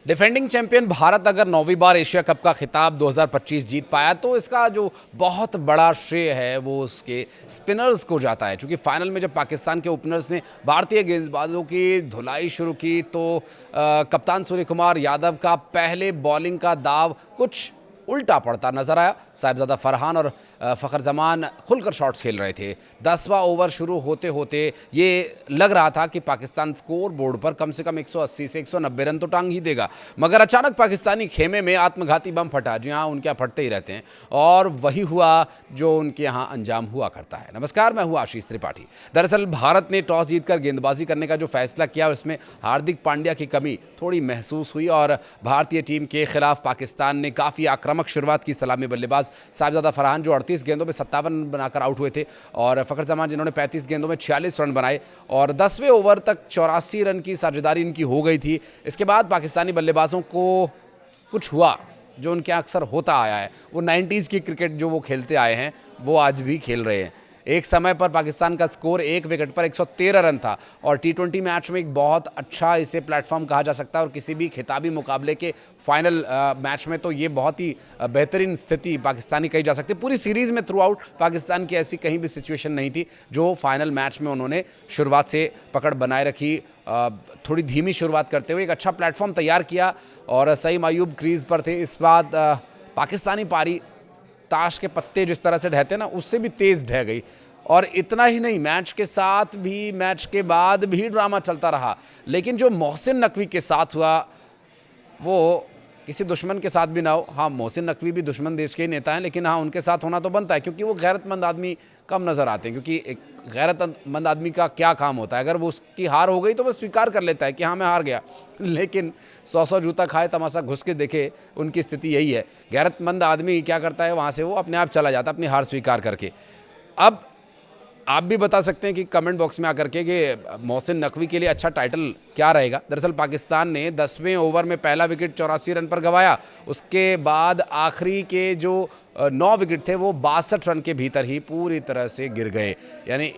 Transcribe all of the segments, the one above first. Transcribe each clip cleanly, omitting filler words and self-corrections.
Defending champion Bharat अगर 9वीं बार Asia cup का खिताब 2025 जीत पाया तो इसका जो बहुत बड़ा श्रेय है वो उसके स्पिनर्स को जाता है। क्योंकि फाइनल में जब पाकिस्तान के ओपनर्स ने भारतीय गेंदबाजों की धुलाई शुरू की तो कप्तान सूर्य कुमार यादव का पहले बॉलिंग का दाव कुछ उल्टा पड़ता नजर आया। साहिबजादा फरहान और फ़खर जमान खुलकर शॉट्स खेल रहे थे। 10वां ओवर शुरू होते होते ये लग रहा था कि पाकिस्तान स्कोर बोर्ड पर कम से कम 180 से 190 रन तो टांग ही देगा, मगर अचानक पाकिस्तानी खेमे में आत्मघाती बम फटा, जो यहाँ उनके यहाँ फटते ही रहते हैं, और वही हुआ जो उनके यहाँ अंजाम हुआ करता है। नमस्कार, मैं हूँ आशीष त्रिपाठी। दरअसल भारत ने टॉस जीतकर गेंदबाजी करने का जो फैसला किया उसमें हार्दिक पांड्या की कमी थोड़ी महसूस हुई और भारतीय टीम के खिलाफ पाकिस्तान ने काफ़ी आक्रामक शुरुआत की। सलामी बल्लेबाज साहिबजादा फरहान जो 38 गेंदों में 57 बनाकर आउट हुए थे, और फ़खर जमान जिन्होंने 35 गेंदों में 46 रन बनाए, और 10वें ओवर तक 84 रन की साझेदारी इनकी हो गई थी। इसके बाद पाकिस्तानी बल्लेबाजों को कुछ हुआ जो उनके अक्सर होता आया है। वो 90s की क्रिकेट जो वो खेलते आए हैं वो आज भी खेल रहे हैं। एक समय पर पाकिस्तान का स्कोर एक विकेट पर 113 रन था, और T20 मैच में एक बहुत अच्छा इसे प्लेटफॉर्म कहा जा सकता है, और किसी भी खिताबी मुकाबले के फाइनल मैच में तो ये बहुत ही बेहतरीन स्थिति पाकिस्तानी कही जा सकती है। पूरी सीरीज़ में थ्रू आउट पाकिस्तान की ऐसी कहीं भी सिचुएशन नहीं थी जो फाइनल मैच में उन्होंने शुरुआत से पकड़ बनाए रखी। थोड़ी धीमी शुरुआत करते हुए एक अच्छा प्लेटफॉर्म तैयार किया, और सईम अयूब क्रीज पर थे। इस बाद पाकिस्तानी पारी ताश के पत्ते जिस तरह से ढहते ना, उससे भी तेज़ ढह गई। और इतना ही नहीं, मैच के साथ भी, मैच के बाद भी ड्रामा चलता रहा। लेकिन जो मोहसिन नकवी के साथ हुआ वो किसी दुश्मन के साथ भी ना हो। हाँ, मोहसिन नकवी भी दुश्मन देश के ही नेता हैं, लेकिन हाँ, उनके साथ होना तो बनता है, क्योंकि वो गैरतमंद आदमी कम नज़र आते हैं। क्योंकि एक गैरतमंद आदमी का क्या काम होता है, अगर वो उसकी हार हो गई तो वो स्वीकार कर लेता है कि हाँ मैं हार गया। लेकिन 100 जूता खाए तमाशा घुस के देखे, उनकी स्थिति यही है। गैरतमंद आदमी क्या करता है, वहाँ से वो अपने आप चला जाता है अपनी हार स्वीकार करके। अब आप भी बता सकते हैं कि कमेंट बॉक्स में आकर के कि मोहसिन नकवी के लिए अच्छा टाइटल क्या रहेगा। दरअसल पाकिस्तान ने 10वें ओवर में पहला विकेट 84 रन पर गंवाया। उसके बाद आखिरी के जो 9 विकेट थे वो 62 रन के भीतर ही पूरी तरह से गिर गए। यानी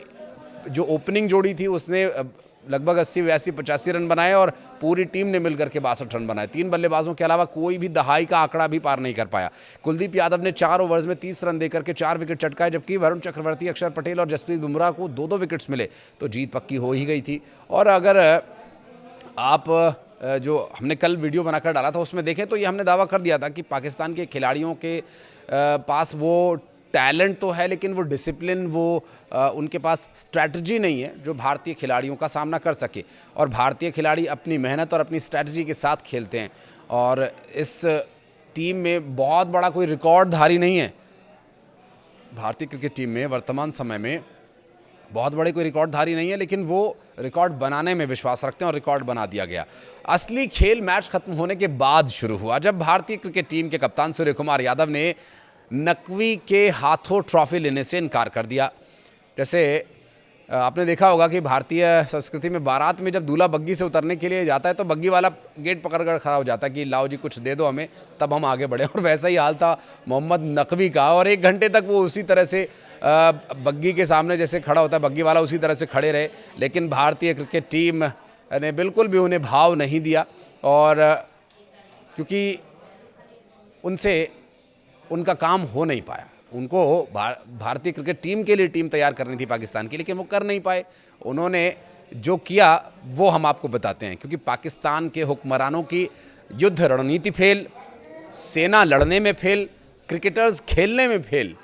जो ओपनिंग जोड़ी थी उसने लगभग 80, 82, 85 रन बनाए, और पूरी टीम ने मिलकर के 62 रन बनाए। 3 बल्लेबाजों के अलावा कोई भी दहाई का आंकड़ा भी पार नहीं कर पाया। कुलदीप यादव ने 4 ओवर्स में 30 रन देकर के 4 विकेट चटकाए, जबकि वरुण चक्रवर्ती, अक्षर पटेल और जसप्रीत बुमराह को 2-2 विकेट्स मिले, तो जीत पक्की हो ही गई थी। और अगर आप जो हमने कल वीडियो बनाकर डाला था उसमें देखें तो ये हमने दावा कर दिया था कि पाकिस्तान के खिलाड़ियों के पास वो टैलेंट तो है, लेकिन वो डिसिप्लिन, वो उनके पास स्ट्रैटेजी नहीं है जो भारतीय खिलाड़ियों का सामना कर सके। और भारतीय खिलाड़ी अपनी मेहनत और अपनी स्ट्रैटेजी के साथ खेलते हैं, और इस टीम में बहुत बड़ा कोई रिकॉर्डधारी नहीं है। भारतीय क्रिकेट टीम में वर्तमान समय में बहुत बड़े कोई रिकॉर्डधारी नहीं है, लेकिन वो रिकॉर्ड बनाने में विश्वास रखते हैं, और रिकॉर्ड बना दिया गया। असली खेल मैच खत्म होने के बाद शुरू हुआ, जब भारतीय क्रिकेट टीम के कप्तान सूर्य कुमार यादव ने नकवी के हाथों ट्रॉफी लेने से इनकार कर दिया। जैसे आपने देखा होगा कि भारतीय संस्कृति में बारात में जब दूल्हा बग्गी से उतरने के लिए जाता है तो बग्गी वाला गेट पकड़कर खड़ा हो जाता है कि लाओ जी कुछ दे दो हमें, तब हम आगे बढ़े। और वैसा ही हाल था मोहम्मद नकवी का, और 1 घंटे तक वो उसी तरह से बग्गी के सामने जैसे खड़ा होता है बग्गी वाला, उसी तरह से खड़े रहे। लेकिन भारतीय क्रिकेट टीम ने बिल्कुल भी उन्हें भाव नहीं दिया, और क्योंकि उनसे उनका काम हो नहीं पाया। उनको भारतीय क्रिकेट टीम के लिए टीम तैयार करनी थी पाकिस्तान की, लेकिन वो कर नहीं पाए। उन्होंने जो किया वो हम आपको बताते हैं, क्योंकि पाकिस्तान के हुक्मरानों की युद्ध रणनीति फेल, सेना लड़ने में फेल, क्रिकेटर्स खेलने में फेल।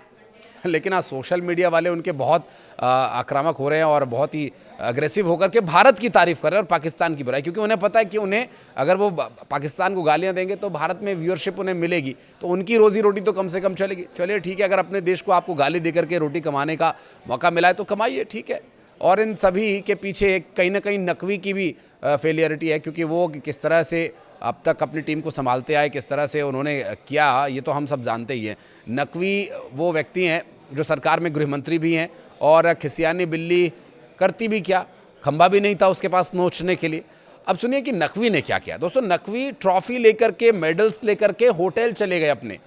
लेकिन आज सोशल मीडिया वाले उनके बहुत आक्रामक हो रहे हैं और बहुत ही अग्रेसिव होकर के भारत की तारीफ कर रहे हैं और पाकिस्तान की बुराई, क्योंकि उन्हें पता है कि उन्हें अगर वो पाकिस्तान को गालियां देंगे तो भारत में व्यूअरशिप उन्हें मिलेगी, तो उनकी रोजी रोटी तो कम से कम चलेगी। चलिए ठीक है, अगर अपने देश को आपको गाली देकर के रोटी कमाने का मौका मिला है तो कमाइए, ठीक है। और इन सभी के पीछे कहीं ना कहीं नकवी की भी फेलियरिटी है, क्योंकि वो किस तरह से अब तक अपनी टीम को संभालते आए, किस तरह से उन्होंने किया, ये तो हम सब जानते ही हैं। नकवी वो व्यक्ति हैं जो सरकार में गृह मंत्री भी हैं, और खिसियानी बिल्ली करती भी क्या, खंबा भी नहीं था उसके पास नोचने के लिए। अब सुनिए कि नकवी ने क्या किया। दोस्तों, नकवी ट्रॉफी लेकर के, मेडल्स लेकर के होटल चले गए अपने।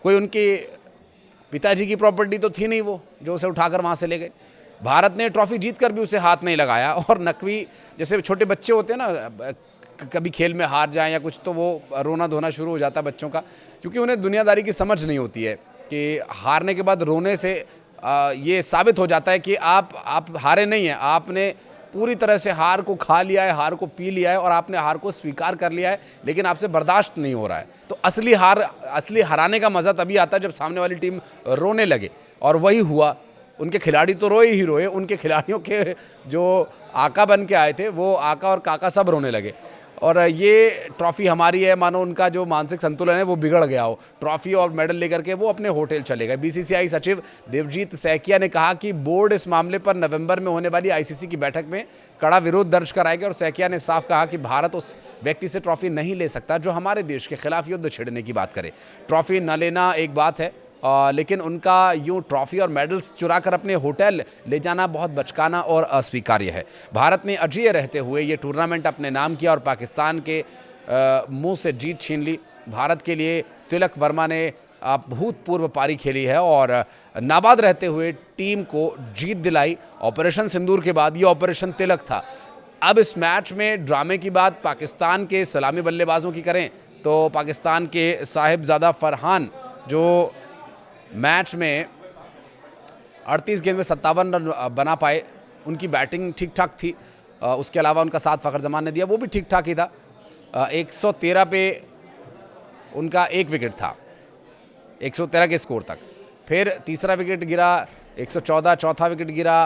कोई उनके पिताजी की प्रॉपर्टी तो थी नहीं वो जो उसे उठाकर वहाँ से ले गए। भारत ने ट्रॉफी जीत कर भी उसे हाथ नहीं लगाया, और नकवी जैसे छोटे बच्चे होते हैं ना, कभी खेल में हार जाएं या कुछ, तो वो रोना धोना शुरू हो जाता है बच्चों का, क्योंकि उन्हें दुनियादारी की समझ नहीं होती है कि हारने के बाद रोने से ये साबित हो जाता है कि आप हारे नहीं हैं, आपने पूरी तरह से हार को खा लिया है, हार को पी लिया है और आपने हार को स्वीकार कर लिया है, लेकिन आपसे बर्दाश्त नहीं हो रहा है। तो असली हराने का मज़ा तभी आता है जब सामने वाली टीम रोने लगे, और वही हुआ। उनके खिलाड़ी तो रोए ही रोए, उनके खिलाड़ियों के जो आका बन के आए थे वो आका और काका सब रोने लगे। और ये ट्रॉफ़ी हमारी है, मानो उनका जो मानसिक संतुलन है वो बिगड़ गया हो। ट्रॉफ़ी और मेडल लेकर के वो अपने होटल चले गए। बीसीसीआई सचिव देवजीत सैकिया ने कहा कि बोर्ड इस मामले पर नवंबर में होने वाली आईसीसी की बैठक में कड़ा विरोध दर्ज कराएगा। और सैकिया ने साफ कहा कि भारत उस व्यक्ति से ट्रॉफ़ी नहीं ले सकता जो हमारे देश के खिलाफ युद्ध छेड़ने की बात करे। ट्रॉफ़ी न लेना एक बात है, लेकिन उनका यूँ ट्रॉफ़ी और मेडल्स चुरा कर अपने होटल ले जाना बहुत बचकाना और अस्वीकार्य है। भारत ने अजेय रहते हुए ये टूर्नामेंट अपने नाम किया और पाकिस्तान के मुंह से जीत छीन ली। भारत के लिए तिलक वर्मा ने अभूतपूर्व पारी खेली है और नाबाद रहते हुए टीम को जीत दिलाई। ऑपरेशन सिंदूर के बाद ये ऑपरेशन तिलक था। अब इस मैच में ड्रामे की बात पाकिस्तान के सलामी बल्लेबाजों की करें तो पाकिस्तान के साहिबजादा फरहान जो मैच में 38 गेंद में 57 रन बना पाए, उनकी बैटिंग ठीक ठाक थी। उसके अलावा उनका साथ फ़खर जमान ने दिया, वो भी ठीक ठाक ही था। 113 पे उनका एक विकेट था, 113 के स्कोर तक। फिर तीसरा विकेट गिरा 114, चौथा विकेट गिरा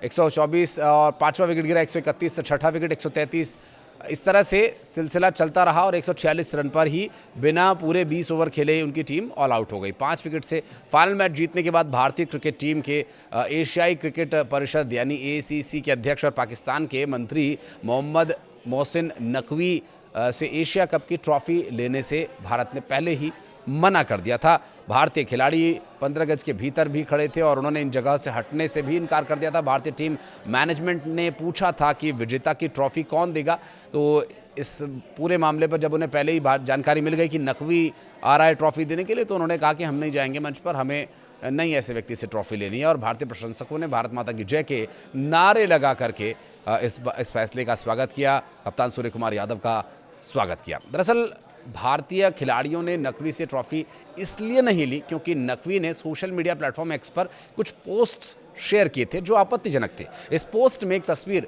124 और पाँचवा विकेट गिरा 131, छठा विकेट 133। इस तरह से सिलसिला चलता रहा और 146 रन पर ही बिना पूरे 20 ओवर खेले उनकी टीम ऑल आउट हो गई। 5 विकेट से फाइनल मैच जीतने के बाद भारतीय क्रिकेट टीम के एशियाई क्रिकेट परिषद यानी एसीसी के अध्यक्ष और पाकिस्तान के मंत्री मोहम्मद मोहसिन नकवी से एशिया कप की ट्रॉफ़ी लेने से भारत ने पहले ही मना कर दिया था। भारतीय खिलाड़ी 15 गज के भीतर भी खड़े थे और उन्होंने इन जगह से हटने से भी इनकार कर दिया था। भारतीय टीम मैनेजमेंट ने पूछा था कि विजेता की ट्रॉफ़ी कौन देगा, तो इस पूरे मामले पर जब उन्हें पहले ही जानकारी मिल गई कि नकवी आ रहा है ट्रॉफ़ी देने के लिए, तो उन्होंने कहा कि हम नहीं जाएंगे मंच पर, हमें नहीं ऐसे व्यक्ति से ट्रॉफ़ी लेनी है। और भारतीय प्रशंसकों ने भारत माता की जय के नारे लगा करके इस फैसले का स्वागत किया, कप्तान सूर्य कुमार यादव का स्वागत किया। दरअसल भारतीय खिलाड़ियों ने नकवी से ट्रॉफ़ी इसलिए नहीं ली क्योंकि नकवी ने सोशल मीडिया प्लेटफॉर्म एक्स पर कुछ पोस्ट शेयर किए थे जो आपत्तिजनक थे। इस पोस्ट में एक तस्वीर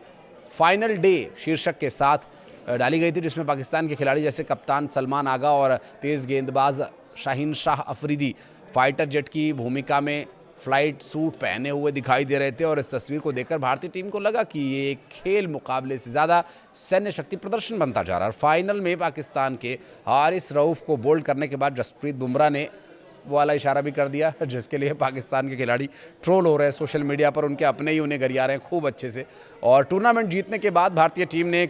फाइनल डे शीर्षक के साथ डाली गई थी जिसमें पाकिस्तान के खिलाड़ी जैसे कप्तान सलमान आगा और तेज़ गेंदबाज शाहीन शाह अफरीदी फाइटर जेट की भूमिका में फ्लाइट सूट पहने हुए दिखाई दे रहे थे। और इस तस्वीर को देखकर भारतीय टीम को लगा कि ये एक खेल मुकाबले से ज़्यादा सैन्य शक्ति प्रदर्शन बनता जा रहा है। और फाइनल में पाकिस्तान के हारिस रऊफ को बोल्ड करने के बाद जसप्रीत बुमराह ने वो वाला इशारा भी कर दिया जिसके लिए पाकिस्तान के खिलाड़ी ट्रोल हो रहे हैं सोशल मीडिया पर, उनके अपने ही उन्हें गरिया रहे हैं खूब अच्छे से। और टूर्नामेंट जीतने के बाद भारतीय टीम ने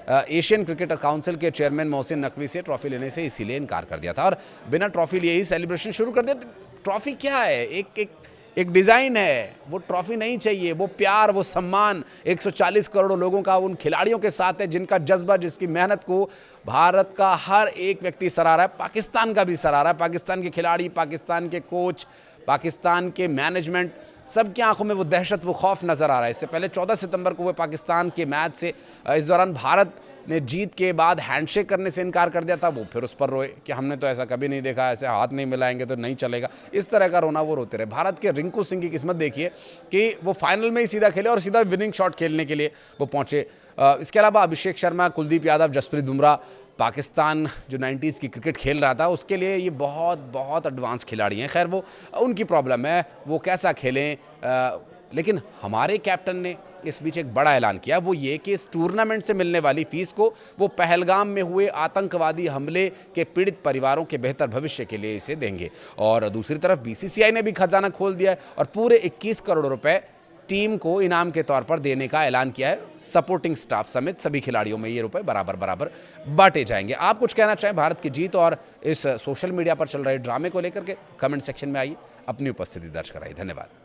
एशियन क्रिकेट काउंसिल के चेयरमैन मोहसिन नकवी से ट्रॉफ़ी लेने से इसीलिए इनकार कर दिया था और बिना ट्रॉफ़ी लिए ही सेलिब्रेशन शुरू कर दिया। ट्रॉफ़ी क्या है? एक डिज़ाइन है, वो ट्रॉफ़ी नहीं चाहिए। वो प्यार, वो सम्मान 140 करोड़ लोगों का उन खिलाड़ियों के साथ है जिनका जज्बा, जिसकी मेहनत को भारत का हर एक व्यक्ति सराह रहा है, पाकिस्तान का भी सराह रहा है। पाकिस्तान के खिलाड़ी, पाकिस्तान के कोच, पाकिस्तान के मैनेजमेंट, सबकी आंखों में वो दहशत, वो खौफ नज़र आ रहा है। इससे पहले 14 सितंबर को हुए पाकिस्तान के मैच से इस दौरान भारत ने जीत के बाद हैंडशेक करने से इनकार कर दिया था। वो फिर उस पर रोए कि हमने तो ऐसा कभी नहीं देखा, ऐसे हाथ नहीं मिलाएंगे तो नहीं चलेगा, इस तरह का रोना वो रोते रहे। भारत के रिंकू सिंह की किस्मत देखिए कि वो फाइनल में ही सीधा खेले और सीधा विनिंग शॉट खेलने के लिए वो पहुंचे। इसके अलावा अभिषेक शर्मा, कुलदीप यादव, जसप्रीत बुमराह, पाकिस्तान जो 90s की क्रिकेट खेल रहा था उसके लिए ये बहुत एडवांस खिलाड़ी हैं। खैर वो उनकी प्रॉब्लम है, वो कैसा खेलें। लेकिन हमारे कैप्टन ने इस बीच एक बड़ा ऐलान किया, वो ये कि इस टूर्नामेंट से मिलने वाली फीस को वो पहलगाम में हुए आतंकवादी हमले के पीड़ित परिवारों के बेहतर भविष्य के लिए इसे देंगे। और दूसरी तरफ बीसीसीआई ने भी खजाना खोल दिया है और पूरे 21 करोड़ रुपए टीम को इनाम के तौर पर देने का ऐलान किया है। सपोर्टिंग स्टाफ समेत सभी खिलाड़ियों में ये रुपए बराबर बांटे जाएंगे। आप कुछ कहना चाहें भारत की जीत और इस सोशल मीडिया पर चल रहे ड्रामे को लेकर के कमेंट सेक्शन में आइए, अपनी उपस्थिति दर्ज कराइए। धन्यवाद।